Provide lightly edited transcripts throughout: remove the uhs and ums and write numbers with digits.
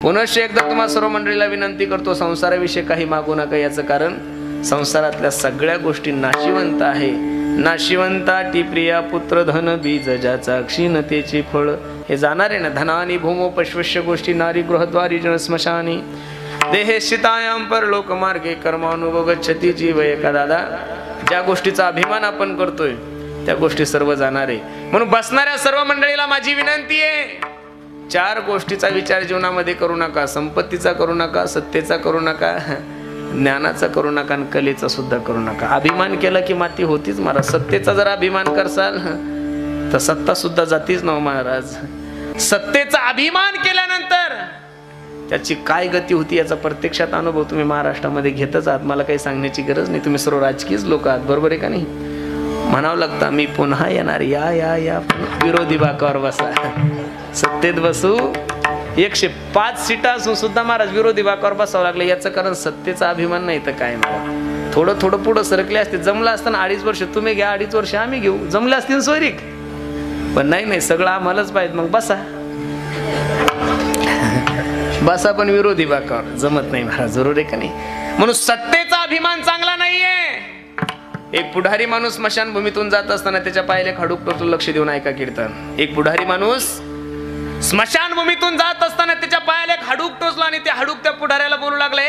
पुनश्च एकदा तुम्हा सर्व मंडळीला विनंती करतो, संसाराविषयी काही मागू नका. याचं कारण संसारातल्या सगळ्या गोष्टी नाशिवंत आहे. नाशिवंता टी प्रिया पुत्र धन बीज ज्याचा क्षीणतेचे फळ. हे जाणार आहे ना. धनानी भूमो पश्वश्य गोष्टी नारी गृहद्वारी जन स्मशानी देहे शितायाम परलोक मार्गे कर्मानुभव गच्छती जीव एका. दादा, ज्या गोष्टीचा अभिमान आपण करतोय त्या गोष्टी सर्व जाणार आहे. म्हणून बसणाऱ्या सर्व मंडळीला माझी विनंती आहे, 4 गोष्टीचा विचार जीवनामध्ये करू नका. संपत्तीचा करू नका, सत्तेचा करू नका, ज्ञानाचा करू नका आणि कलेचा सुद्धा करू नका. अभिमान केला की माती होतीच महाराज. सत्तेचा जर अभिमान करसाल तर सत्ता सुद्धा जातीच ना महाराज. सत्तेचा अभिमान केल्यानंतर त्याची काय गती होती याचा प्रत्यक्षात अनुभव तुम्ही महाराष्ट्रामध्ये घेतच आहात. मला काही सांगण्याची गरज नाही. तुम्ही सर्व राजकीयच लोक आहात, बरोबर आहे का नाही? म्हणावं लागतं मी पुन्हा येणार. या या या विरोधी बाकावर बसा. सत्तेत बसू 105 सीटा असून सुद्धा महाराज विरोधी बाकावर बसावं लागलं. याचं कारण सत्तेचा अभिमान नाही तर काय. मला थोडं थोडं पुढं सरकले असते. जमलं असताना 2.5 वर्ष तुम्ही घ्या, 2.5 वर्ष आम्ही घेऊ. जमलं असतील सोयरीक. पण नाही, सगळं आम्हालाच पाहिजे. मग बसा बसा पण विरोधी बाकावर जमत नाही महाराज, जरूर आहे का नाही? म्हणून सत्तेचा अभिमान चांगला नाहीये. एक पुढारी माणूस स्मशानभूमीतून जात असताना त्याच्या पायाला खडूक टोचून लक्ष देऊन ऐका कीर्तन. एक पुढारी माणूस स्मशानभूमीतून जात असताना त्याच्या पायाला हाडूक टोचला आणि ते हाडूक त्या पुढाऱ्याला बोलू लागले,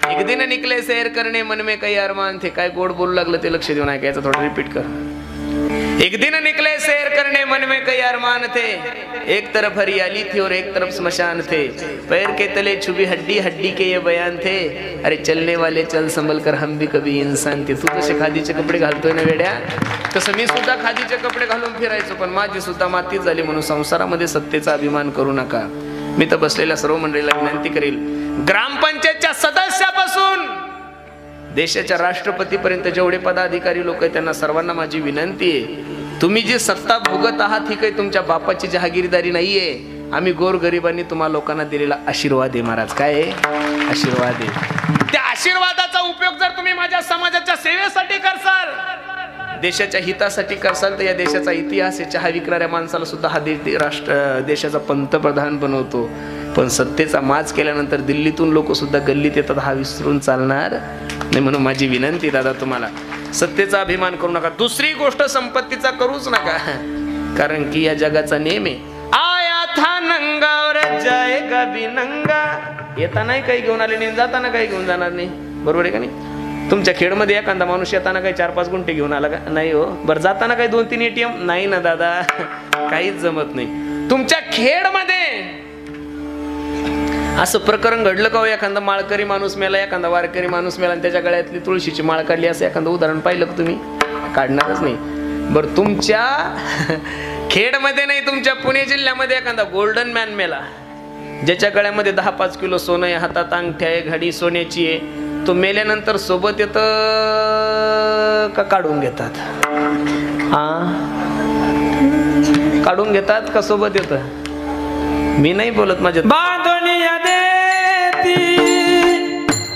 एक दिन निकले सैर करणे मन में काही अरमान थे. काय गोड बोलू लागलं ते लक्ष देऊन ऐकायचं. थोडं रिपीट कर. एक दिन निकले सैर करने मन में कई अरमान थे, एक तरफ हरियाली थी और एक तरफ स्मशान थे, पैर के तले छुपी हड्डी हड्डी के ये बयान थे, अरे चलने वाले चल संभल कर हम भी कभी इंसान थे. तू जसे खादीचे कपडे घालतोय ना वेड्या, तसं मी सुद्धा खादीचे कपडे घालून फिरायचो, पण माझी सुद्धा मातीत झाली. म्हणून संसारामध्ये सत्तेचा अभिमान करू नका. मी तर बसलेल्या सर्व मंडळीला विनंती करेल, ग्रामपंचायतच्या सदस्यापासून देशाच्या राष्ट्रपतीपर्यंत जेवढे पदाधिकारी लोक आहेत त्यांना सर्वांना माझी विनंती आहे, तुम्ही जी सत्ता भोगत आहात ही काही तुमच्या बापाची जहागीरदारी नाहीये. आम्ही गोरगरिबांनी तुम्हा लोकांना दिलेला आशीर्वाद आहे महाराज. काय आहे? आशीर्वाद आहे. त्या आशीर्वादाचा उपयोग जर तुम्ही माझ्या समाजाच्या सेवेसाठी करसाल, देशाच्या हितासाठी करसाल, तर या देशाचा इतिहास आहे. चहा विकणाऱ्या माणसाला सुद्धा हा देशाचा पंतप्रधान बनवतो. पण सत्तेचा माज केल्यानंतर दिल्लीतून लोक सुद्धा गल्लीत येतात, हा विसरून चालणार नाही. म्हणून माझी विनंती दादा तुम्हाला, सत्तेचा अभिमान करू नका. दुसरी गोष्ट संपत्तीचा करूच नका, कारण की या जगाचा नेम आहे, आया था नंगा और जाएगा भी नंगा. येतानाही काही घेऊन आले नाही, जाताना काही घेऊन जाणार नाही. बरोबर आहे का नाही? तुमच्या खेडमध्ये एखादा माणूस येताना काही 4-5 गुंठे घेऊन आला का? नाही हो. बरं, जाताना काही 2-3 ATM? नाही ना दादा, काहीच जमत नाही. तुमच्या खेडमध्ये असं प्रकरण घडलं का हो? एखादा माळकरी माणूस मेला, एखादा वारकरी माणूस मेला आणि त्याच्या गळ्यातली तुळशीची माळ काढली, असं एखादं उदाहरण पाहिलं का तुम्ही? काढणारच नाही. बरं, तुमच्या खेडमध्ये नाही, तुमच्या पुणे जिल्ह्यामध्ये एखादा गोल्डन मॅन मेला, ज्याच्या गळ्यामध्ये 10-5 किलो सोनं आहे, हातात अंगठ्या आहे, घडी सोन्याची आहे, तो मेल्यानंतर सोबत येत का काढून घेतात? काढून घेतात का सोबत येत? मी नाही बोलत, माझ्या बांधुनिया देती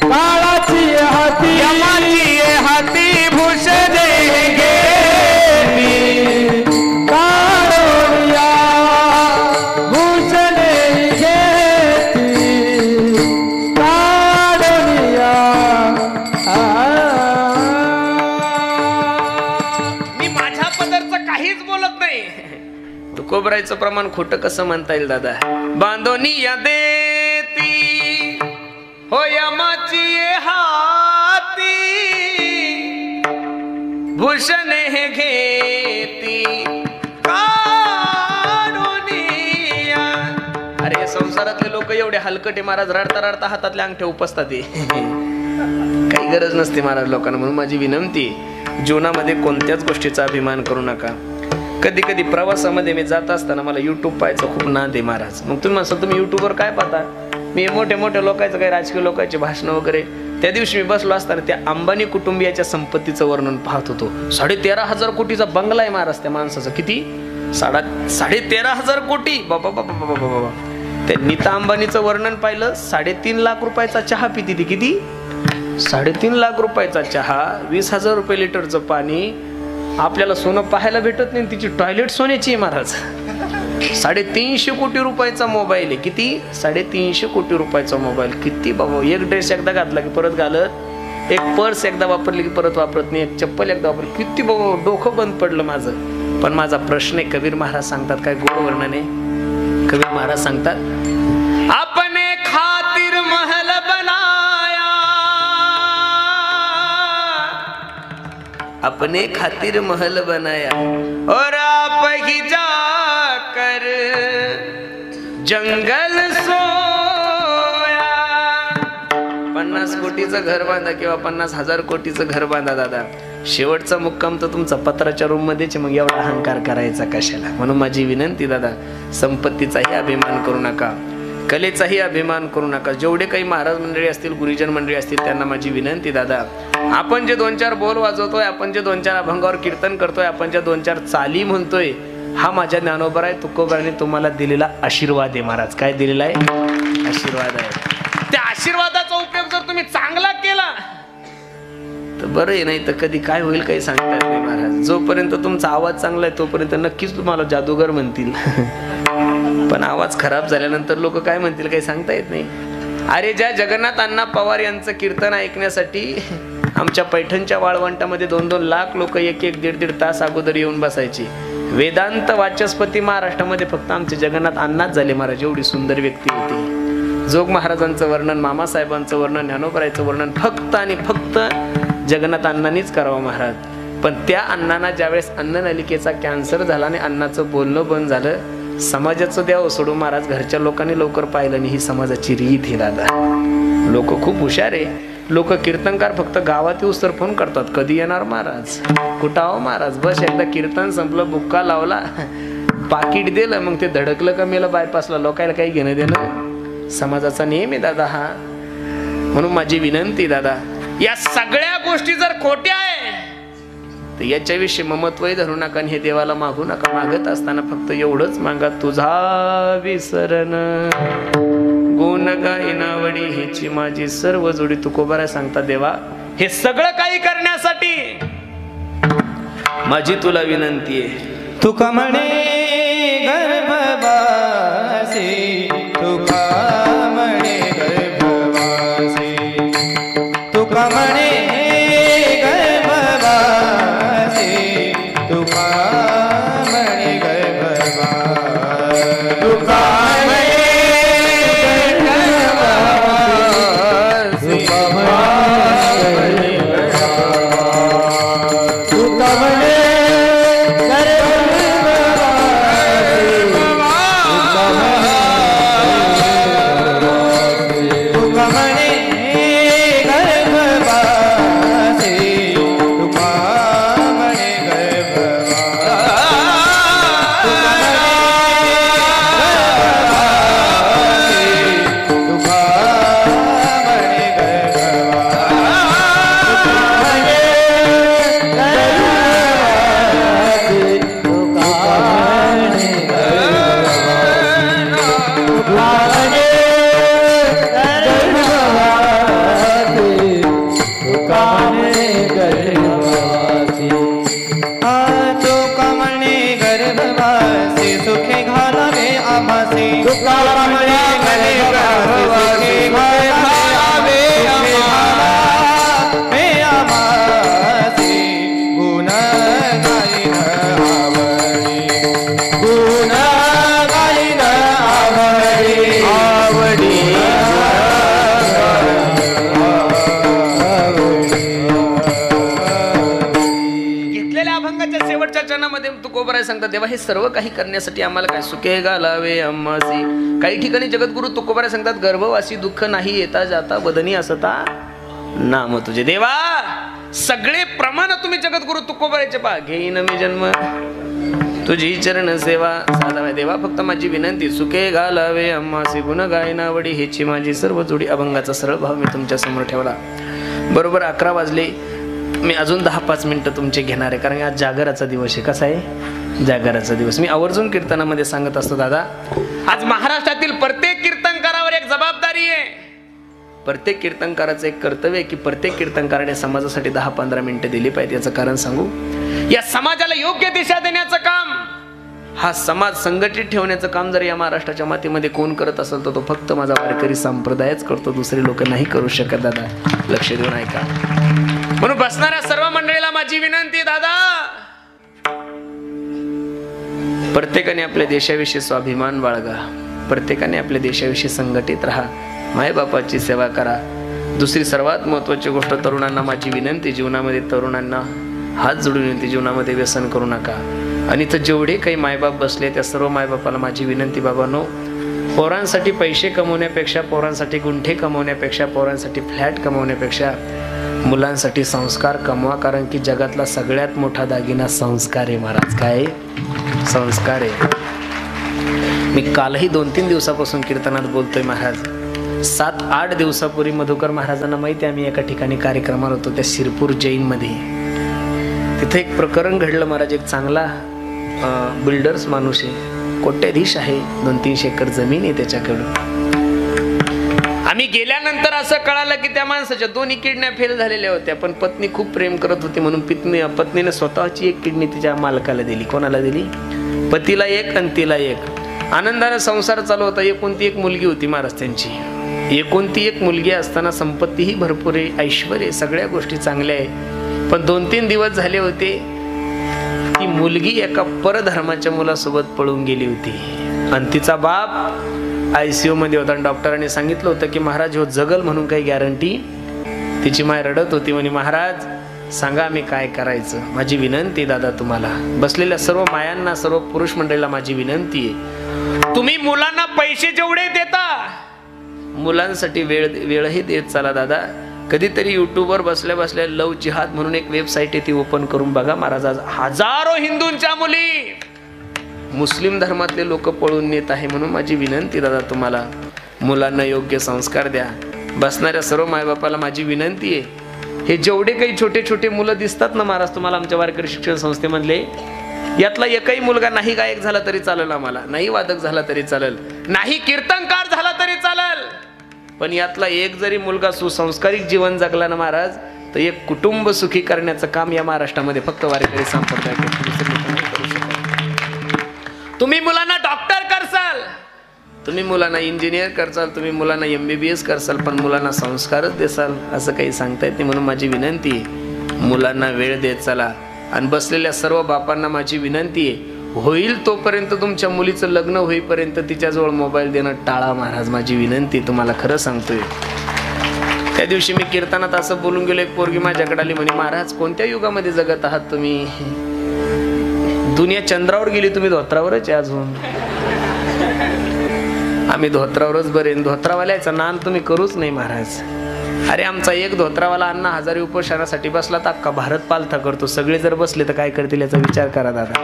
काळाची हाती, यमाची हाती भूषणे घेती, काळोनिया भूषणे घेती, काळोनिया. मी माझ्या पदरचं काहीच बोलत नाही. कोबरायचं प्रमाण खोटं कसं म्हणता येईल दादा? बांधोनिया देती हो यमाची हाती, भूषणे हे घेती, काढोनिया. अरे संसारातले लोक एवढे हलकटे महाराज, रडता रडता हातातल्या अंगठ्या उपसतात. काही गरज नसते महाराज लोकांना. म्हणून माझी विनंती, जीवनामध्ये कोणत्याच गोष्टीचा अभिमान करू नका. कधी कधी प्रवासामध्ये मी जात असताना मला युट्यूब पाहायचं खूप नाद आहे महाराज. मग तुम्ही म्हणता तुम्ही युट्यूबवर काय पाहता? मी मोठ्या मोठ्या लोकांचं, काही राजकीय लोकांचे भाषणं वगैरे. त्या दिवशी मी बसलो असताना त्या अंबानी कुटुंबियाच्या संपत्तीचं वर्णन पाहत होतो. 13,500 कोटीचा बंगला आहे महाराज त्या माणसाचा. किती? 13,500 कोटी. बाबा बाबा बाबा बाबा. त्या नीता अंबानीचं वर्णन पाहिलं, 3.5 लाख रुपयाचा चहा पिती ती. किती? 3.5 लाख रुपयाचा चहा, 20,000 रुपये लिटरचं पाणी. आपल्याला सोनं पाहायला भेटत नाही, तिची टॉयलेट सोन्याची आहे महाराज. 350 कोटी रुपयाचा मोबाईल आहे. किती? 350 कोटी रुपयाचा मोबाईल. किती बाबा. एक ड्रेस एकदा घातला की परत घालत, एक पर्स एकदा वापरली की परत वापरत नाही, एक चप्पल एकदा वापरली. किती बाबा डोकं बंद पडलं माझं. पण माझा प्रश्न आहे, कबीर महाराज सांगतात काय गोड वर्णने. कबीर महाराज सांगतात, अपने खातिर महल बनाया, अपने खातिर महल बनाया और आप ही जाकर जंगल सोया. 50 कोटीचं घर बांधा किंवा 50,000 कोटीचं घर बांधा दादा, शेवटचा मुक्काम तर तुमचा पत्राच्या रूम मध्येच. मग एवढा अहंकार करायचा कशाला. म्हणून माझी विनंती दादा, संपत्तीचाही अभिमान करू नका, कलेचाही अभिमान करू नका. जेवढे काही महाराज मंडळी असतील, गुरुजन मंडळी असतील, त्यांना माझी विनंती दादा, आपण जे 2-4 बोल वाजवतोय, आपण जे 2-4 अभंगावर कीर्तन करतोय, आपण जे 2-4 चाली म्हणतोय, हा माझ्या ज्ञानोबराय तुकोबाराने तुम्हाला दिलेला आशीर्वाद आहे महाराज. काय दिलेला आहे? आशीर्वाद आहे. त्या आशीर्वादाचा उपयोग जर तुम्ही चांगला केला तर बरं आहे, नाही तर कधी काय होईल काही सांगता येत नाही महाराज. जोपर्यंत तुमचा आवाज चांगला आहे तोपर्यंत नक्कीच तुम्हाला जादूगर म्हणतील. पण आवाज खराब झाल्यानंतर लोक काय म्हणतील काही सांगता येत नाही. अरे ज्या जगन्नाथ अण्णा पवार यांचं कीर्तन ऐकण्यासाठी आमच्या पैठणच्या वाळवंटामध्ये 2-2 लाख लोक 1-1, 1.5 तास अगोदर येऊन बसायची. वेदांत वाचस्पती महाराष्ट्रामध्ये फक्त आमचे जगन्नाथ अण्णाच झाले महाराज. एवढी सुंदर व्यक्ती होती. जोग महाराजांचं वर्णन, मामासाहेबांचं वर्णन, ज्ञानोबरायचं वर्णन फक्त आणि फक्त जगन्नाथ अण्णांनीच करावं महाराज. पण त्या अण्णांना ज्यावेळेस अन्ननलिकेचा कॅन्सर झाला आणि अण्णाचं बोलणं बंद झालं, समाजाचं द्यावं सोडून महाराज घरच्या लोकांनी लवकर पाहिलं नाही. ही समाजाची रीत ही दादा. लोक खूप हुशार आहे. लोक कीर्तनकार फक्त गावात येऊस तर फोन करतात, कधी येणार महाराज, कुठं आहो महाराज. बस एकदा कीर्तन संपलं, बुक्का लावला, पाकिट दिलं, मग ते धडकलं का मेलं बायपासला. लोकायला काही घेणं देणं. समाजाचा नियम आहे दादा हा. म्हणून माझी विनंती दादा, या सगळ्या गोष्टी जर खोट्या आहे तर याच्याविषयी ममत्वही धरू नका आणि हे देवाला मागू नका. मागत असताना फक्त एवढंच मागा, तुझा विसरण गुण गायनावडी ह्याची माझी सर्व जोडी. तुकोबारा सांगता, देवा हे सगळं काही करण्यासाठी माझी तुला विनंती आहे. तुका म्हणे गर्भवासी, तुका म्हणे गर्भवासी, तुका म्हणे गर्भवासी, तुका म्हणे गर्भवासी, तुका सांगतात, देवा हे सर्व काही करण्यासाठी आम्हाला काय सुखे घालावे अम्मासी. काही ठिकाणी जगद्गुरु तुकोबारा सांगतात, गर्भवासी दुःख नाही येता जाता वदनी असता नाम तुझे. देवा सगळे प्रमाण तुम्ही जगद्गुरु तुकोबाराचे पहा. घेईन मी जन्म तुझी चरण सेवा साधावा. देवा फक्त माझी विनंती, सुखे घालावे अम्मासी गुण गायनावडी ह्याची माझी सर्व जोडी. अभंगाचा सरळ भाव मी तुमच्या समोर ठेवला. बरोबर 11 वाजले. मी अजून 10-5 मिनिटं तुमचे घेणार आहे, कारण आज जागराचा दिवस आहे. कसा आहे जागराचा दिवस? मी आवर्जून कीर्तनामध्ये सांगत असतो दादा, आज महाराष्ट्रातील प्रत्येक कीर्तनकारावर एक जबाबदारी आहे. प्रत्येक कीर्तनकाराचं एक कर्तव्य आहे की प्रत्येक कीर्तनकाराने समाजासाठी 10-15 मिनिटं दिली पाहिजे. याचं कारण सांगू, या समाजाला योग्य दिशा देण्याचं काम हा समाज संघटित ठेवण्याचं काम जर या महाराष्ट्राच्या मातीमध्ये कोण करत असेल तर तो फक्त माझा वारकरी संप्रदायच करतो, दुसरे लोक नाही करू शकत. दादा लक्ष देऊन ऐका. म्हणून बसणाऱ्या सर्व मंडळीला माझी विनंती, दादा प्रत्येकाने आपल्या देशाविषयी स्वाभिमान बाळगा, प्रत्येकाने आपल्या देशाविषयी संघटित राहा, मायबापाची सेवा करा. दुसरी सर्वात महत्त्वाची गोष्ट, तरुणांना माझी विनंती, जीवनामध्ये तरुणांना हात जोडून विनंती, जीवनामध्ये व्यसन करू नका. आणि इथं जेवढे काही मायबाप बसले त्या सर्व मायबापाला माझी विनंती, बाबांनो, पोरांसाठी पैसे कमवण्यापेक्षा, पोरांसाठी गुंठे कमवण्यापेक्षा, पोरांसाठी फ्लॅट कमवण्यापेक्षा मुलांसाठी संस्कार कमवा. कारण की जगातला सगळ्यात मोठा दागिना संस्कार आहे महाराज. काय संस्कार आहे. मी कालही 2-3 दिवसापासून कीर्तनात बोलतोय महाराज. 7-8 दिवसापूर्वी मधुकर महाराजांना माहिती आहे, आम्ही एका ठिकाणी कार्यक्रमाला होतो, त्या शिरपूर जैनमध्ये. तिथे एक प्रकरण घडलं महाराज. एक चांगला बिल्डर्स माणूस आहे, कोट्याधीश आहे, 200-300 एकर जमीन आहे त्याच्याकडं. आम्ही गेल्यानंतर असं कळालं की त्या माणसाच्या 2 किडन्या फेल झालेल्या होत्या, पण पत्नी खूप प्रेम करत होती म्हणून पत्नीने स्वतःची 1 किडनी तिच्या मालकाला दिली. कोणाला दिली? पतीला 1 आणि तिला 1. आनंदाने संसार चालू होता. एकोणती 1 मुलगी होती महाराज त्यांची. एकोणती 1 मुलगी असताना संपत्तीही भरपूर आहे, ऐश्वर्य आहे, सगळ्या गोष्टी चांगल्या आहे. पण 2-3 दिवस झाले होते, ती मुलगी एका परधर्माच्या मुलासोबत पळून गेली होती. आणि तिचा बाप ICU मध्ये होता. डॉक्टरांनी सांगितलं होतं की महाराज हो जगल म्हणून काही गॅरंटी. तिची माय रडत होती, म्हणे महाराज सांगा मी काय करायचं. माझी विनंती दादा तुम्हाला, बसलेल्या सर्व मायांना, सर्व पुरुष मंडळीला माझी विनंती आहे, तुम्ही मुलांना पैसे जेवढे देता मुलांसाठी वेळही देत चला दादा. कधीतरी युट्यूबवर बसल्या बसल्या लव जिहाद म्हणून एक वेबसाईट आहे, ती ओपन करून बघा महाराज. आज हजारो हिंदूंच्या मुली मुस्लिम धर्मातले लोक पळून नेत आहे. म्हणून माझी विनंती दादा तुम्हाला, मुलांना योग्य संस्कार द्या. बसणाऱ्या सर्व मायबापाला माझी विनंती आहे, हे जेवढे काही छोटे छोटे मुलं दिसतात ना महाराज तुम्हाला आमच्या वारकरी शिक्षण संस्थेमधले, यातला एकही मुलगा नाही गायक झाला तरी चालेल, आम्हाला नाही वादक झाला तरी चालेल, नाही कीर्तनकार झाला तरी चालेल, पण यातला एक जरी मुलगा सुसंस्कारिक जीवन जगला ना महाराज, तर एक कुटुंब सुखी करण्याचं काम या महाराष्ट्रामध्ये फक्त वारकरी संप्रदाय करू शकतो. तुम्ही मुलांना डॉक्टर करसाल, तुम्ही मुलांना इंजिनियर करसाल, तुम्ही मुलांना MBBS करसाल, पण मुलांना संस्कारच देसाल असं काही सांगता येत नाही. म्हणून माझी विनंती आहे, मुलांना वेळ देत चला. आणि बसलेल्या सर्व बापांना माझी विनंती आहे, होईल तोपर्यंत तुमच्या मुलीचं लग्न होईपर्यंत तिच्याजवळ मोबाईल देणं टाळा महाराज. माझी विनंती तुम्हाला खरं सांगतोय. त्या दिवशी मी कीर्तनात असं बोलून गेलो, एक पोरगी माझ्याकडे आली, म्हणे महाराज कोणत्या युगामध्ये जगत आहात तुम्ही? दुनिया चंद्रावर गेली, तुम्ही धोत्रावरच आहे अजून. आम्ही धोत्रावरच बरे, धोत्रावाल्याचा नान तुम्ही करूच नाही महाराज. अरे आमचा एक धोत्रावाला अण्णा हजारी उपोषणासाठी बसला तर अख्खा भारत पालथा करतो. सगळे जर बसले तर काय करतील याचा विचार करा दादा.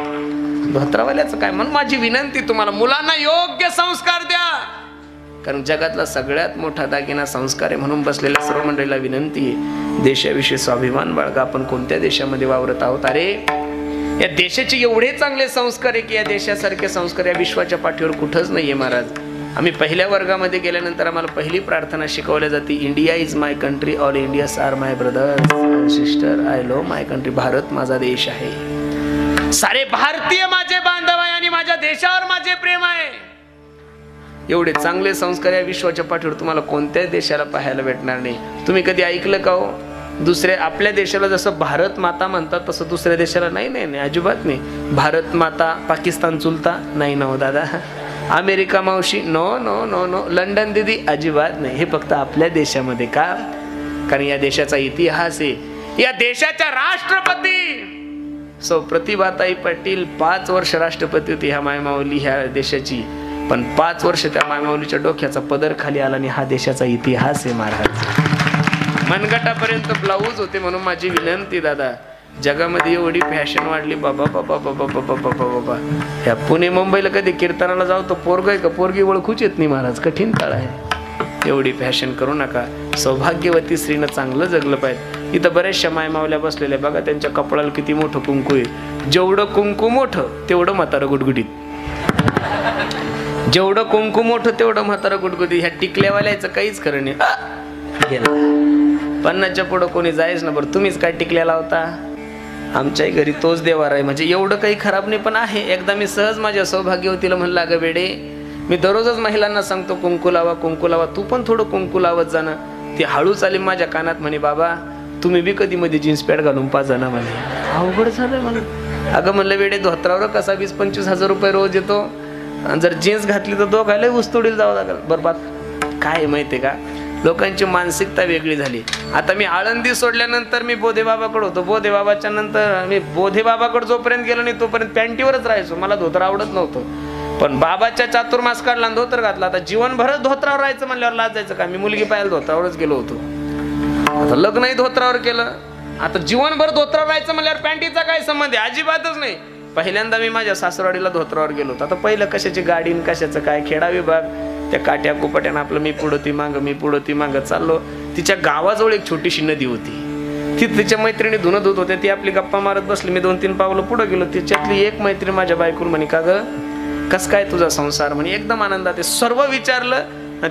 धोत्रावाल्याचं काय? म्हणून माझी विनंती तुम्हाला, मुलांना योग्य संस्कार द्या, कारण जगातला सगळ्यात मोठा दागिना संस्कार आहे. म्हणून बसलेल्या सर्व मंडळीला विनंती आहे, देशाविषयी स्वाभिमान बाळगा. आपण कोणत्या देशामध्ये वावरत आहोत? अरे या देशाचे एवढे चांगले संस्कार आहे की या देशासारखे संस्कार या विश्वाच्या पाठीवर कुठंच नाहीये महाराज. आम्ही पहिल्या वर्गामध्ये गेल्यानंतर आम्हाला पहिली प्रार्थना शिकवल्या जाते, India is my country, all Indians are my brothers sister, I love my country. भारत माझा देश आहे, सारे भारतीय माझे बांधव आहे आणि माझ्या देशावर माझे प्रेम आहे. एवढे चांगले संस्कार या विश्वाच्या पाठीवर तुम्हाला कोणत्याच देशाला पाहायला भेटणार नाही. तुम्ही कधी ऐकलं का हो दुसऱ्या आपल्या देशाला जसं भारत माता म्हणतात तसं दुसऱ्या देशाला? नाही नाही नाही, अजिबात नाही. भारत माता पाकिस्तान चुलता नाही ना हो दादा. अमेरिका मावशी no no no no, London दिदी अजिबात नाही. हे फक्त आपल्या देशामध्ये. का? कारण या देशाचा इतिहास आहे. या देशाच्या राष्ट्रपती सौ प्रतिभाताई पाटील 5 वर्ष राष्ट्रपती होती ह्या मायमाऊली ह्या देशाची, पण 5 वर्ष त्या मायमाऊलीच्या डोक्याचा पदर खाली आला आणि हा देशाचा इतिहास आहे महाराज. मनगटापर्यंत ब्लाऊज होते. म्हणून माझी विनंती दादा, जगामध्ये एवढी फॅशन वाढली बाबा बाबा बाबा बाबा बाबा बाबा. ह्या पुणे मुंबईला कधी कीर्तनाला जाऊ तो पोरग आहे का पोरगी ओळखूच येत नाही महाराज. कठीण काळ आहे. एवढी फॅशन करू नका. सौभाग्यवती स्त्रीनं चांगलं जगलं पाहिजे. इथं बऱ्याचशा मायमावल्या बसलेल्या बघा, त्यांच्या कपडाला किती मोठं कुंकू आहे. जेवढं कुंकू मोठं तेवढं म्हातारं गुटगुटीत. जेवढं कुंकू मोठं तेवढं म्हातारं गुटगुटीत. ह्या टिकल्यावाल्याचं काहीच खरं नाही. गेला 50च्या पुढं कोणी जायच ना. बरं तुम्हीच काय टिकल्या लावता? आमच्याही घरी तोच देवार आहे. म्हणजे एवढं काही खराब नाही, पण आहे. एकदा मी सहज माझ्या सौभाग्यवतीला म्हणलं, अगं बेडे, मी दररोजच महिलांना सांगतो कुंकू लावा, कुंकू लावा, तू पण थोडं कुंकू लावत जाणं. ती हळूच आली माझ्या कानात, म्हणे बाबा तुम्ही बी कधी मध्ये जीन्स पॅन्ट घालून पाजा ना. म्हणे अवघड झालं म्हणून. अगं म्हणलं वेडे, धोत्रावर कसा 20-25 हजार रुपये रोज येतो, आणि जर जीन्स घातली तर दोघायला उस्तोडील जावं लागेल. बरबाद. काय माहितीये का, लोकांची मानसिकता वेगळी झाली. आता मी आळंदी सोडल्यानंतर मी बोधे बाबाकडे होतो. बोधे बाबाच्या नंतर मी बोधे बाबाकडे जोपर्यंत गेलो नाही तोपर्यंत पॅन्टीवरच राहायचो. मला धोतर आवडत नव्हतं. पण बाबाच्या चातुर्मास काढला धोतर घातला. आता जीवनभरच धोत्रावर राहायचं म्हणल्यावर लाज जायचं का. मी मुलगी पाहायला धोत्रावरच गेलो होतो. आता लग्नही धोत्रावर केलं. आता जीवनभर धोत्रावर राहायचं म्हणल्यावर पॅन्टीचा काय संबंध आहे? अजिबातच नाही. पहिल्यांदा मी माझ्या सासरवाडीला धोत्रावर गेलो होतो. आता पहिलं कशाची गाडी कशाचं काय, खेडा विभाग, त्या काट्या कुपाट्यानं आपलं मी पुढं ती मागं, मी पुढं ती मागं चाललो. तिच्या गावाजवळ एक छोटीशी नदी होती. ती तिच्या मैत्रिणी धुणं धुत होत्या. ती आपली गप्पा मारत बसली. मी 2-3 पावलं पुढं गेलो. तिच्यातली एक मैत्रीण माझ्या बायकोला म्हणे, का ग कस काय तुझा संसार? म्हणे एकदम आनंदात आहे. सर्व विचारलं.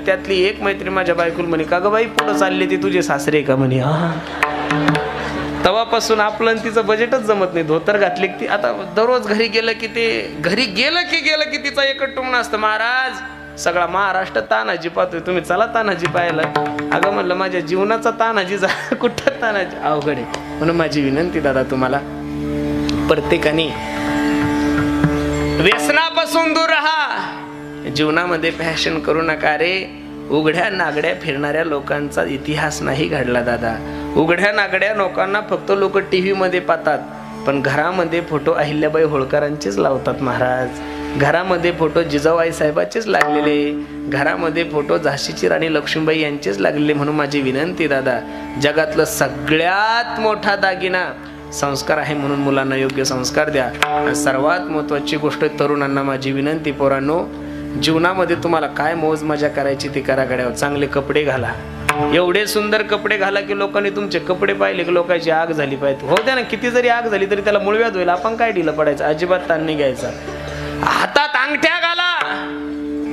त्यातली एक मैत्रीण माझ्या बायकोला म्हणे, का ग बाई पुढं चालली ती तुझे सासरे का? म्हणे हा. तेव्हापासून आपलं तिचं बजेटच जमत नाही. धोतर घातली की ती आता दररोज घरी गेलं की तिचा एकच टोमणं असतं, महाराज सगळा महाराष्ट्र तानाजी पाहतोय, तुम्ही चला तानाजी पाहायला. अगं म्हणलं माझ्या जीवनाचा तानाजी जा, कुठं तानाजी? अवघड आहे. म्हणून माझी विनंती दादा तुम्हाला, प्रत्येकाने व्यसनापासून दूर राहा. जीवनामध्ये फॅशन करू नका रे. उघड्या नागड्या फिरणाऱ्या लोकांचा इतिहास नाही घडला दादा. उघड्या नागड्या लोकांना फक्त लोक टीव्ही मध्ये पाहतात, पण घरामध्ये फोटो अहिल्याबाई होळकरांचेच लावतात महाराज. घरामध्ये फोटो जिजाबाई साहेबाचेच लागलेले, घरामध्ये फोटो झाशीची राणी लक्ष्मीबाई यांचेच लागलेले. म्हणून माझी विनंती दादा, जगातलं सगळ्यात मोठा दागिना संस्कार आहे. म्हणून मुलांना योग्य संस्कार द्या. आणि सर्वात महत्वाची गोष्ट तरुणांना माझी विनंती, पोरांनो, जीवनामध्ये तुम्हाला काय मौज मजा करायची ती करा. गड्यावर चांगले कपडे घाला. एवढे सुंदर कपडे घाला की लोकांनी तुमचे कपडे पाहिले की लोकांची आग झाली पाहिजे. हो द्या ना, किती जरी आग झाली तरी त्याला मुळव्याध होईल. आपण काय ढिलं पडायचं, अजिबात ताण नाही घ्यायचा. हातात अंगठ्या घाला,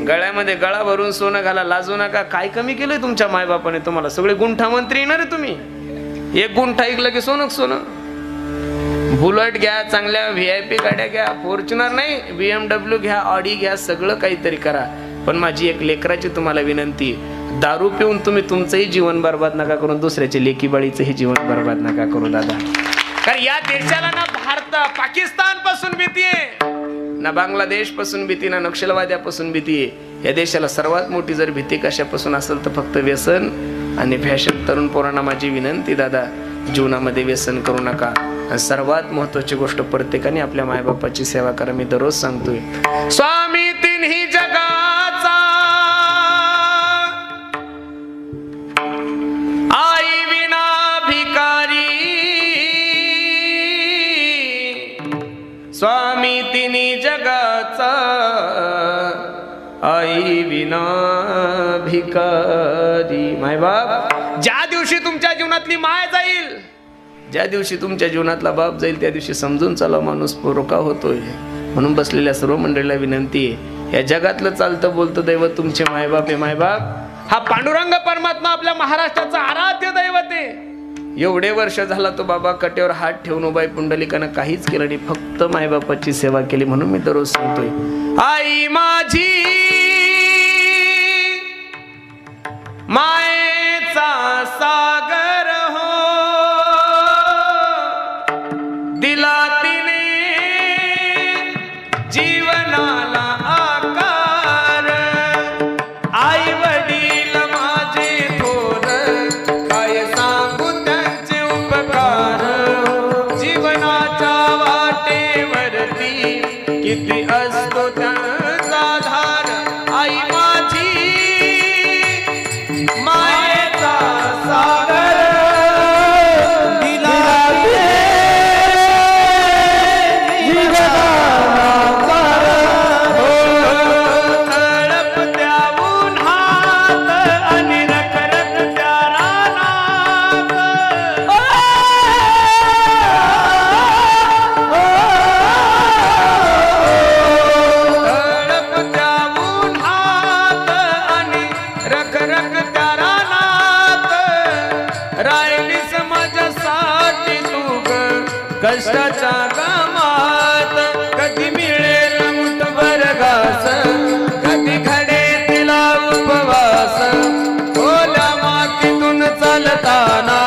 गळ्यामध्ये गळा भरून सोनं घाला, लाजू नका. काय कमी केलंय तुमच्या मायबापाने तुम्हाला? सगळे गुंठा मंत्री येणार आहे तुम्ही. एक गुंठा ऐकलं की सोनं सोनं. बुलेट घ्या, चांगल्या VIP गाड्या घ्या, फॉर्च्युनर नाही BMW घ्या, ऑडी घ्या, सगळं काहीतरी करा. पण माझी एक लेकराची तुम्हाला विनंती, दारू पिऊन तुम्ही तुमचंही जीवन बर्बाद नका करून दुसऱ्याचे लेकी बाळीचंही जीवन बर्बाद नका करू दादा. कारण या देशाला ना भारत पाकिस्तान पासून भीती आहे, ना बांगलादेश पासून भीती, ना नक्षलवाद्यापासून भीती आहे. या देशाला सर्वात मोठी जर भीती कशापासून असेल तर फक्त व्यसन आणि फॅशन. तरुण पोरांना माझी विनंती दादा, जीवनामध्ये व्यसन करू नका. आणि सर्वात महत्वाची गोष्ट, प्रत्येकाने आपल्या मायबापाची सेवा करा. मी दररोज सांगतोय, स्वामी तिन्ही जगाचा आई विना भिकारी, स्वामी तिन्ही जगाचा आई विना भिकारी. मायबाप, ज्या दिवशी तुमच्या जीवनातली माय जाईल, ज्या दिवशी तुमच्या जीवनातला बाप जाईल, त्या दिवशी समजून चला माणूस पोरका होतोय. म्हणून बसलेल्या सर्व मंडळीला विनंती आहे, या जगातलं चालतं बोलतं दैवत तुमचे मायबाप आहे. मायबाप हा पांडुरंग परमात्मा आपल्या महाराष्ट्राचा आराध्य दैवत आहे. एवढे वर्ष झाला तो बाबा कटेवर हात ठेवून उभाय, पुंडलिकानं काहीच केलं नाही, फक्त मायबापाची सेवा केली. म्हणून मी दररोज सांगतोय, आई माझी मायेचा सागर हो, दिला तिने जीवनाला आकार. आई वडील माझे थोर, काय सांगू त्यांचे उपकार. जीवनाच्या वाटेवरती किती असतो त्यांचा धार. आई माझी मायेचा सागर, दिला कष्टाच्या कामात कधी मिळेल मुठभर घास, कधी घडे तिला उपवास, ओल्या मातीतून चालताना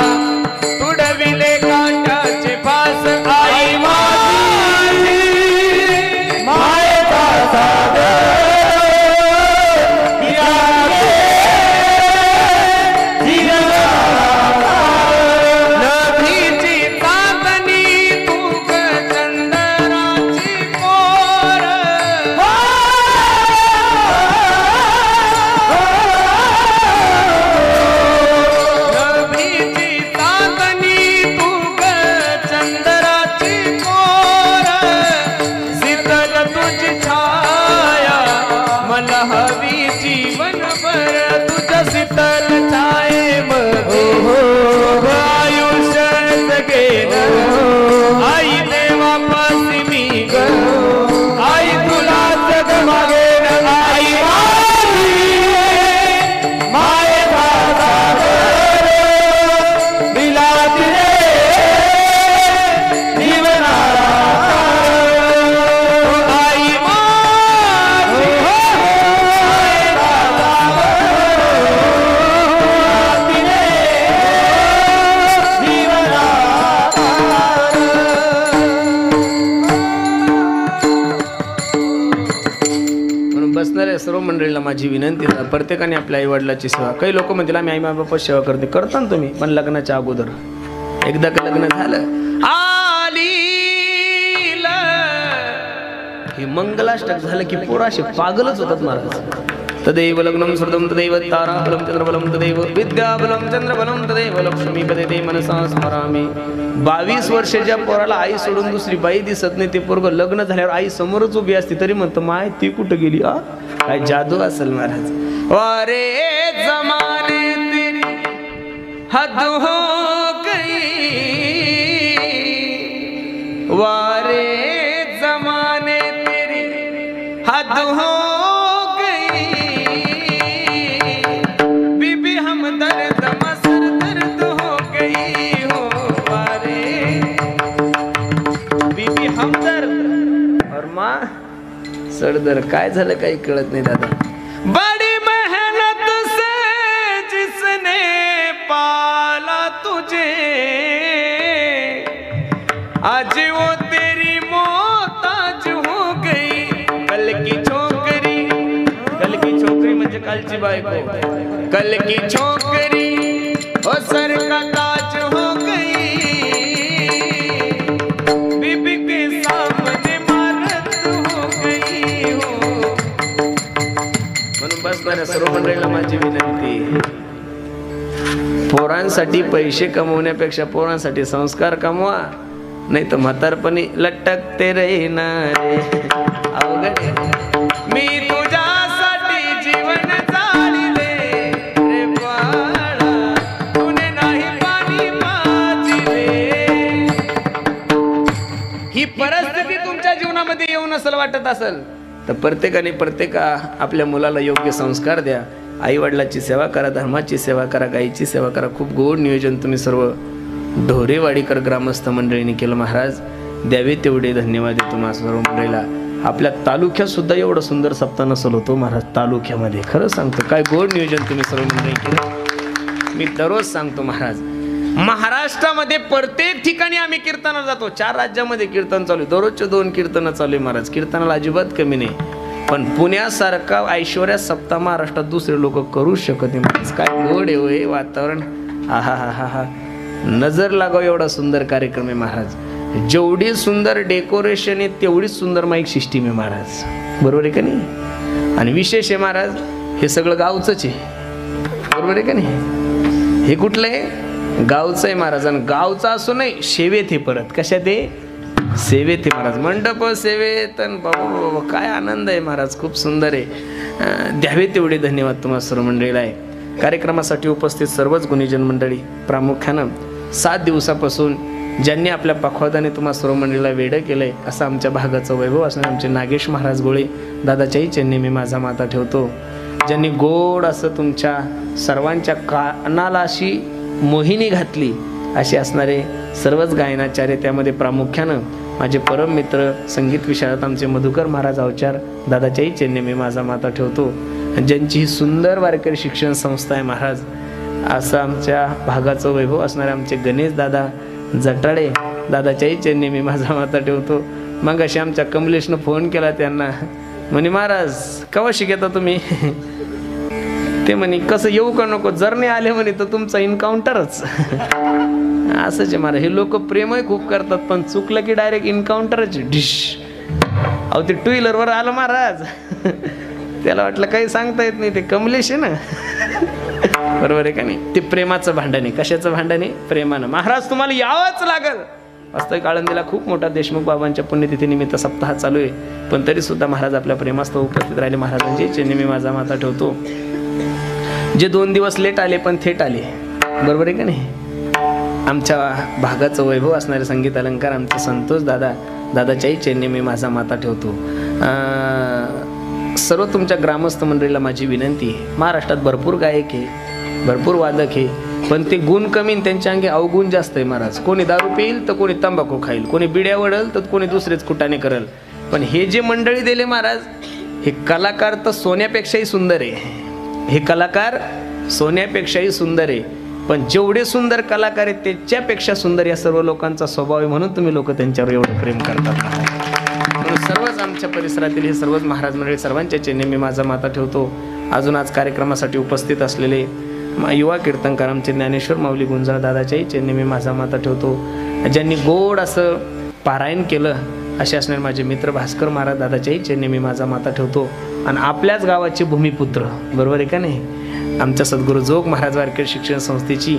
तुडविले काट्याचे फास. आई माझी मायेचा सागर सर्व मंडळीला माझी विनंती आहे, प्रत्येकाने आपल्या आई वडिलाची सेवा. काही लोक म्हणतील आम्ही आई बाबा सेवा करता ना तुम्ही, पण लग्नाच्या अगोदर एकदा का लग्न झालं आली हे मंगलाष्टक झालं की पोरं असे पागलच होतात महाराज. तदैव लग्नम श्रुतम तदैव ताराबलम चंद्रबलम तदैव विद्याबलम चंद्रबलम तदैव लक्ष्मीपदे मनसा स्मरामि. 22 वर्षाच्या पोराला आई सोडून दुसरी बाई दिसत नाही, ते पोरग लग्न झाल्यावर आई समोरच उभी असते तरी म्हणतं माय ती कुठं गेली. काय जादू असेल महाराज. वारे जमाने तेरी हद हो गई, वारे जमाने तेरी हद हो गई, बीबी हम दर्द मसर दर्द हो गई हो. वारे बीबी हम दर्द और माँ सरदर. काय झालं काही कळत नाही दादा. बड़ी मेहनत से जिसने पाला तुझे, आज वो तेरी मोहताज हो गई. कल की छोकरी म्हणजे कालची बायको, कल की छोकरी ओ सर का ताज हो गई, बीबी के सामने मारत हो गई हो. म्हणून बस बरं सर्व मंडळीला माझी विनंती, पोरांसाठी पैसे कमवण्यापेक्षा पोरांसाठी संस्कार कमवा, नाही तर म्हातारपणी लटकते राहणारे अवघड. मी तुझ्यासाठी जीवन जाळले रे बाळा, तुने नाही पाणी पाजले. ही परिस्थिती तुमच्या जीवनामध्ये येऊ नसेल वाटत असेल तर प्रत्येका आपल्या मुलाला योग्य संस्कार द्या. आई वडिलाची सेवा करा, धर्माची सेवा करा, गाईची सेवा करा. खूप गोड नियोजन तुम्ही सर्व ढोरेवाडीकर ग्रामस्थ मंडळीने केलं महाराज. द्यावे तेवढे धन्यवाद देतो तुम्हा सर्व मंडळीला. आपल्या तालुक्यात सुद्धा एवढं सुंदर सप्ताह नसल होतो महाराज. तालुक्यामध्ये खरं सांगतो काय गोड नियोजन तुम्ही सर्व मंडळी केलं. मी दररोज सांगतो महाराज, महाराष्ट्रामध्ये प्रत्येक ठिकाणी आम्ही कीर्तनाला जातो. 4 राज्यामध्ये कीर्तन चालू आहे, दररोजचे 2 कीर्तन चालू आहे महाराज. कीर्तनाला अजिबात कमी नाही. पण पुण्यासारखा ऐश्वर्या सप्ताह महाराष्ट्रात दुसरे लोक करू शकत नाही महाराज. काय गोड आहे हे वातावरण. हा हा हा हा नजर लागाव एवढा सुंदर कार्यक्रम आहे महाराज. जेवढी सुंदर डेकोरेशन आहे तेवढीच सुंदर माईक सिस्टीम आहे महाराज. बरोबर आहे का नाही. आणि विशेष आहे महाराज, हे सगळं गावचंच आहे. बरोबर आहे का नाही. हे कुठलं आहे, गावचं आहे महाराज. आणि गावचं असू नाही सेवेत हे परत कशात आहे, सेवेत आहे महाराज. मंडप सेवेत. बाबा काय आनंद आहे महाराज, खूप सुंदर आहे. द्यावे तेवढे धन्यवाद तुम्हाला सर्व मंडळीला आहे. कार्यक्रमासाठी उपस्थित सर्वच गुणीजन मंडळी, प्रामुख्यानं 7 दिवसापासून ज्यांनी आपल्या पखवादाने तुम्हा सर्व मंडळीला वेडं केलंय असं आमच्या भागाचं वैभव असं आमचे नागेश महाराज गोळे दादाच्याही चरणी मी माझा माता ठेवतो. ज्यांनी गोड असं तुमच्या सर्वांच्या कानाला अशी मोहिनी घातली असे असणारे सर्वच गायनाचार्य, त्यामध्ये प्रामुख्यानं माझे परम मित्र संगीत विशारद आमचे मधुकर महाराज अवचार, दादाच्याही चरणी मी माझा माता ठेवतो. ज्यांची ही सुंदर वारकरी शिक्षण संस्था आहे महाराज, असं आमच्या भागाचं वैभव असणारे आमचे गणेश दादा जटाडे, दादाच्याही चरणी मी माझा माता ठेवतो. मग अशी आमच्या कमलेशनं फोन केला त्यांना, म्हणे महाराज केव्हा शिकता तुम्ही? ते म्हणे कसं येऊ का नको, जर नाही आले म्हणे तर तुमचा इन्काउंटरच. असंच आहे महाराज, हे लोक प्रेमही खूप करतात, पण चुकलं की डायरेक्ट इन्काउंटरच डिश. अहो ते टू व्हीलरवर आलं महाराज, त्याला वाटलं काही सांगता येत नाही, ते कमलेश आहे ना. बरोबर आहे का नाही? ते प्रेमाचं भांडण आहे. कशाचं भांडण आहे? प्रेमानं. महाराज तुम्हाला यावंच लागल. वास्तविक आळंदीला खूप मोठा देशमुख बाबांच्या पुण्यतिथीनिमित्त सप्ताह चालू आहे, पण तरी सुद्धा महाराज आपल्या प्रेमास्तव उपस्थित राहिले. महाराजांची चरणी मी माझा माता ठेवतो. जे 2 दिवस लेट आले पण थेट आले, बरोबर आहे का नाही? आमच्या भागाचं वैभव असणारे संगीत अलंकार आमचे संतोष दादा, दादाच्याही चरणी मी माझा माता ठेवतो. सर्व तुमच्या ग्रामस्थ मंडळीला माझी विनंती आहे, महाराष्ट्रात भरपूर गायक आहे, भरपूर वादक आहे, पण ते गुण कमी, त्यांच्या अंगी अवगुण जास्त आहे महाराज. कोणी दारू पिईल तर कोणी तंबाखू खाईल, कोणी बिड्या वडल तर कोणी दुसरेच कुटाने करल. पण हे जे मंडळी दिले महाराज, हे कलाकार तर सोन्यापेक्षाही सुंदर आहे. हे कलाकार सोन्यापेक्षाही सुंदर आहे, पण जेवढे सुंदर कलाकार आहेत त्याच्यापेक्षा सुंदर या सर्व लोकांचा स्वभाव आहे, म्हणून तुम्ही लोक त्यांच्यावर एवढं प्रेम करतात. म्हणून सर्वच आमच्या परिसरातील हे सर्वच महाराज मंडळी सर्वांच्या चरणी मी माझा माता ठेवतो. अजून आज कार्यक्रमासाठी उपस्थित असलेले युवा कीर्तनकार आमचे ज्ञानेश्वर माऊली गुंजाळ, दादाच्याही चरणी मी माझा माता ठेवतो. ज्यांनी गोड असं पारायण केलं असे असणारे माझे मित्र भास्कर महाराज, दादाच्याही चरणी मी माझा माता ठेवतो. आणि आपल्याच गावाचे भूमिपुत्र, बरोबर आहे का नाही, आमच्या सद्गुरू जोग महाराज वारकरी शिक्षण संस्थेची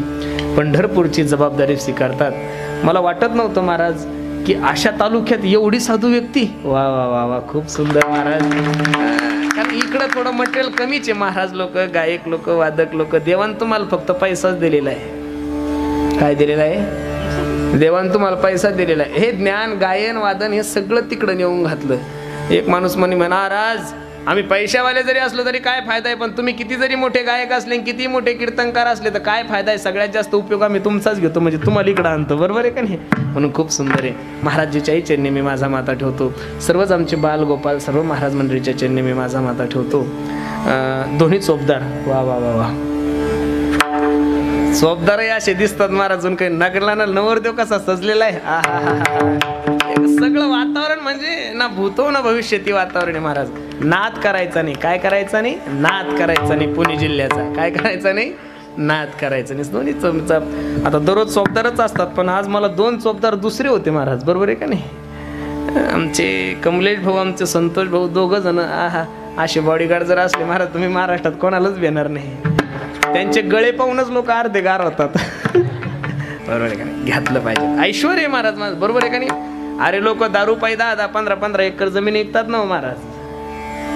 पंढरपूरची जबाबदारी स्वीकारतात. मला वाटत नव्हतं महाराज की अशा तालुक्यात एवढी साधू व्यक्ती. वा वा वा वा, खूप सुंदर महाराज. कारण इकडं थोडं मटेरियल कमीच आहे. महाराज लोक, गायक लोक, वादक लोक, देवान तुम्हाला फक्त पैसाच दिलेला आहे. काय दिलेला आहे? देवान तुम्हाला पैसा दिलेला आहे. हे ज्ञान, गायन, वादन हे सगळं तिकडं नेऊन घातलं. एक माणूस म्हणे, महाराज आम्ही पैशावाले जरी असलो तरी काय फायदा आहे, पण तुम्ही किती जरी मोठे गायक असले, किती मोठे कीर्तनकार असले तर काय फायदा आहे? सगळ्यात जास्त उपयोग आम्ही तुमचाच घेतो, म्हणजे तुम्हाला इकडं आणतो, बरोबर आहे का नाही? म्हणून खूप सुंदर आहे. महाराजजीच्याही चरणी मी माझा माता ठेवतो. सर्वच आमचे बाल गोपाल सर्व महाराज मंडळीच्या चरणी मी माझा माता ठेवतो. दोन्ही चोपदार, वा वा वा वा, चोपदारही असे दिसतात महाराज. काही नगरला ना नवरदेव कसा सजलेला आहे, सगळं वातावरण म्हणजे ना भूतो ना भविष्यती वातावरण आहे महाराज. नाद करायचा नाही. काय करायचा नाही? नाद करायचा नाही. पुणे जिल्ह्याचा काय करायचा नाही? नाद करायचा नाही. दोन्ही चोपदार आता दररोज चोपदारच असतात, पण आज मला 2 चोपदार दुसरे होते महाराज, बरोबर आहे का नाही? आमचे कमलेश भाऊ, आमचे संतोष भाऊ, 2 जण. असे बॉडीगार्ड जर असले महाराज, तुम्ही महाराष्ट्रात कोणालाच भेटणार नाही. त्यांचे गळे पाहूनच लोक अर्धे गार होतात. बरोबर आहे का नाही? घेतलं पाहिजे. ऐश्वर आहे महाराज माझं, बरोबर आहे का नाही? अरे लोक दारू पायी 10-10, 15-15 एकर जमीन विकतात ना महाराज.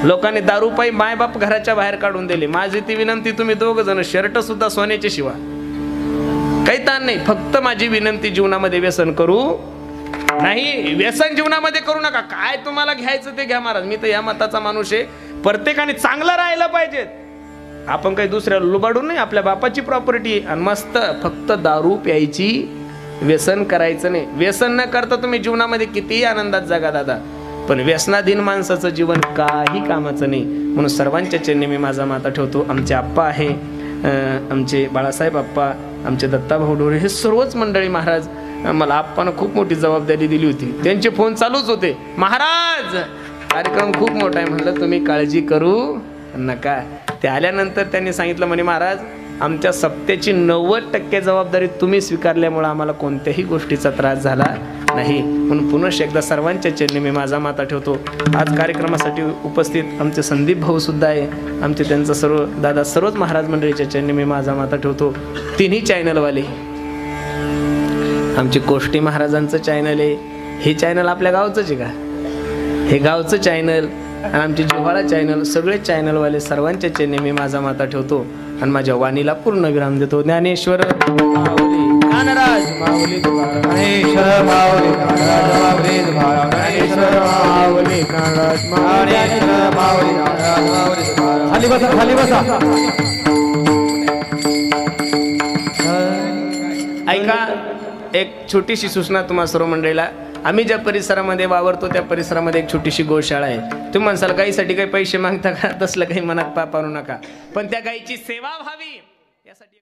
लोकांनी दारू पायी मायबाप घराच्या बाहेर काढून दिले. माझी ती विनंती, तुम्ही 2 जण शर्ट सुद्धा सोन्याचे शिवा, काही ताण नाही. फक्त माझी विनंती, जीवनामध्ये व्यसन करू नाही. व्यसन जीवनामध्ये करू नका. काय तुम्हाला घ्यायचं ते घ्या महाराज. मी तर या मताचा माणूस आहे. प्रत्येकाने चांगलं राहायला पाहिजे. आपण काही दुसऱ्याला लुबाडून नाही, आपल्या बापाची प्रॉपर्टी आणि मस्त फक्त दारू प्यायची, व्यसन करायचं नाही. व्यसन न करता तुम्ही जीवनामध्ये कितीही आनंदात जगा दादा, पण व्यसनाधीन माणसाचं जीवन काही कामाचं नाही. म्हणून सर्वांच्या चरणी मी माझा माता ठेवतो. आमचे आप्पा आहे, आमचे बाळासाहेब आप्पा, आमचे दत्ताभाऊ ढोरे, हे सर्वच मंडळी महाराज. मला आप्पानं खूप मोठी जबाबदारी दिली होती. त्यांचे फोन चालूच होते, महाराज कार्यक्रम खूप मोठा आहे. म्हणलं तुम्ही काळजी करू नका. ते आल्यानंतर त्यांनी सांगितलं, म्हणे महाराज आमच्या सप्त्याची 90% जबाबदारी तुम्ही स्वीकारल्यामुळे आम्हाला कोणत्याही गोष्टीचा त्रास झाला नाही. म्हणून पुनश्च एकदा सर्वांच्या चरणी मी माझा माता ठेवतो. आज कार्यक्रमासाठी उपस्थित आमचे संदीप भाऊ सुद्धा आहे, आमचे त्यांचं सर्व दादा, सर्वच महाराज मंडळीच्या चरणी मी माझा माता ठेवतो. तिन्ही चॅनलवाले, आमचे कोष्टी महाराजांचं चॅनल आहे, हे चॅनल आपल्या गावचंच आहे का? हे गावचं चॅनल आणि आमचे जिव्हाळा चॅनल, सगळे चॅनलवाले सर्वांच्या चरणी मी माझा माता ठेवतो आणि माझ्या वाणीला पूर्ण विराम देतो. ज्ञानेश्वर माऊली, ज्ञानराज माऊली, ज्ञानेश्वर माऊली, ज्ञानेश्वर माऊली, ज्ञानराज माऊली, खाली बसा, खाली बसा. ऐका. एक छोटीशी सूचना तुम्हा सर्व मंडळीला, आम्ही ज्या परिसरामध्ये वावरतो त्या परिसरामध्ये एक छोटीशी गोशाळा आहे. तुम्ही म्हणसाल गाईसाठी काही पैसे मागता का? तसलं काही मनात पाप आणू नका, पण त्या गाईची सेवा व्हावी यासाठी